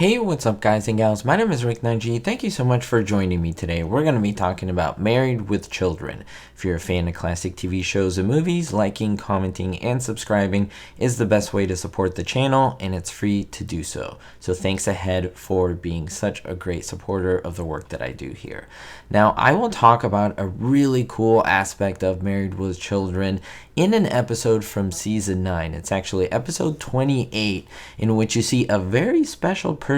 Hey, what's up guys and gals? My name is Rick Nineg. Thank you so much for joining me today. We're going to be talking about Married with Children. If you're a fan of classic TV shows and movies, liking, commenting, and subscribing is the best way to support the channel, and it's free to do so. So thanks ahead for being such a great supporter of the work that I do here. Now, I will talk about a really cool aspect of Married with Children in an episode from season 9. It's actually episode 28, in which you see a very special person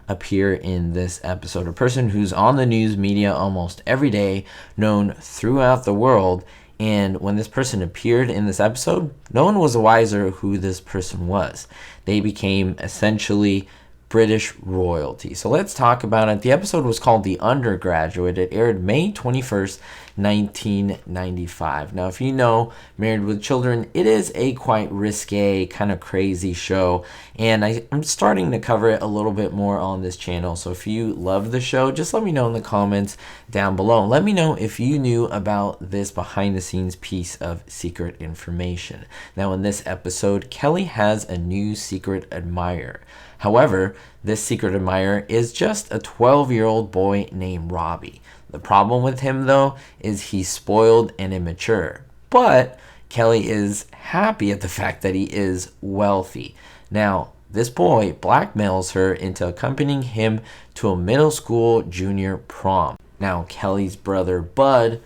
appear in this episode, a person who's on the news media almost every day, known throughout the world. And when this person appeared in this episode, no one was wiser who this person was. They became essentially British royalty. So let's talk about it. The episode was called The Undergraduate. It aired May 21st, 1995. Now, if you know Married with Children, it is a quite risque, kind of crazy show, and I'm starting to cover it a little bit more on this channel. So if you love the show, just let me know in the comments down below. Let me know if you knew about this behind the scenes piece of secret information. Now, in this episode, Kelly has a new secret admirer. However, this secret admirer is just a 12-year-old boy named Robbie. The problem with him, though, is he's spoiled and immature. But Kelly is happy at the fact that he is wealthy. Now, this boy blackmails her into accompanying him to a middle school junior prom. Now, Kelly's brother, Bud,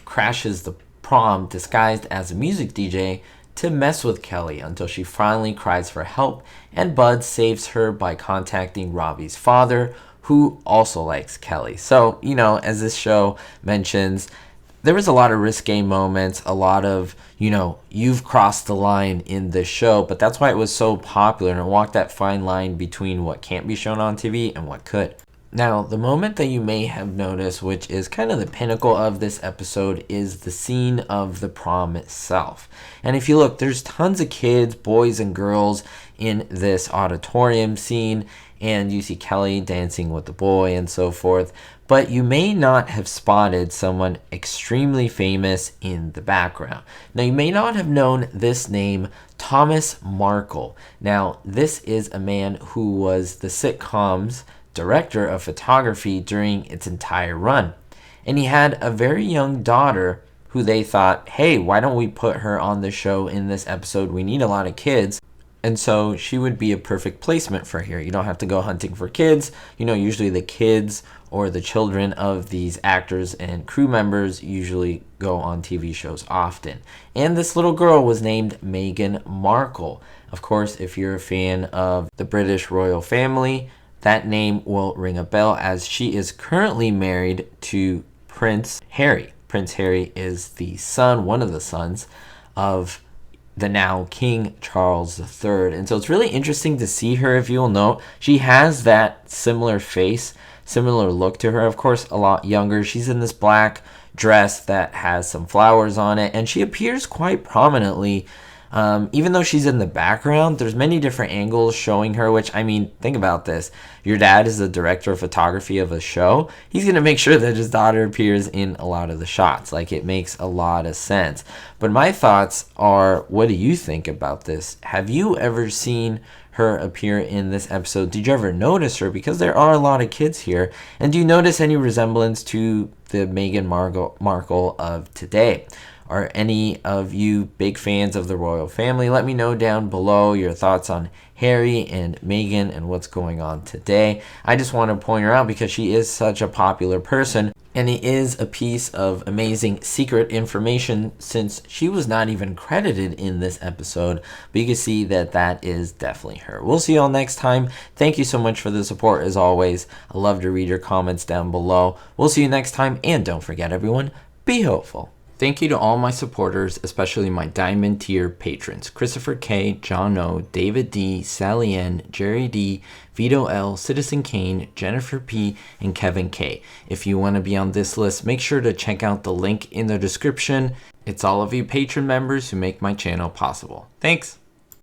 crashes the prom disguised as a music DJ to mess with Kelly until she finally cries for help, and Bud saves her by contacting Robbie's father, who also likes Kelly. So, you know, as this show mentions, there was a lot of risque moments, a lot of, you've crossed the line in this show, but that's why it was so popular, and it walked that fine line between what can't be shown on TV and what could. Now, the moment that you may have noticed, which is kind of the pinnacle of this episode, is the scene of the prom itself. And if you look, there's tons of kids, boys and girls, in this auditorium scene, and you see Kelly dancing with the boy and so forth. But you may not have spotted someone extremely famous in the background. Now, you may not have known this name, Thomas Markle. Now, this is a man who was the sitcom's director of photography during its entire run. And he had a very young daughter who they thought, hey, why don't we put her on the show in this episode? We need a lot of kids. And so she would be a perfect placement for here. You don't have to go hunting for kids. Usually the kids or the children of these actors and crew members usually go on TV shows often. And this little girl was named Meghan Markle. Of course, if you're a fan of the British royal family, that name will ring a bell, as she is currently married to Prince Harry. Prince Harry is the son, one of the sons of the now King Charles III. And so it's really interesting to see her. If you'll note, she has that similar face, similar look to her. Of course, a lot younger. She's in this black dress that has some flowers on it, and she appears quite prominently. Even though she's in the background, there's many different angles showing her, which, think about this. Your dad is the director of photography of a show. He's going to make sure that his daughter appears in a lot of the shots. Like, it makes a lot of sense. But my thoughts are, what do you think about this? Have you ever seen her appear in this episode? Did you ever notice her? Because there are a lot of kids here. And do you notice any resemblance to the Meghan Markle of today? Are any of you big fans of the royal family? Let me know down below your thoughts on Harry and Meghan and what's going on today. I just want to point her out because she is such a popular person, and it is a piece of amazing secret information since she was not even credited in this episode. But you can see that that is definitely her. We'll see you all next time. Thank you so much for the support as always. I love to read your comments down below. We'll see you next time, and don't forget everyone, be hopeful. Thank you to all my supporters, especially my Diamond tier patrons: Christopher K, John O, David D, Sally N, Jerry D, Vito L, Citizen Kane, Jennifer P, and Kevin K. If you want to be on this list, make sure to check out the link in the description. It's all of you patron members who make my channel possible. Thanks!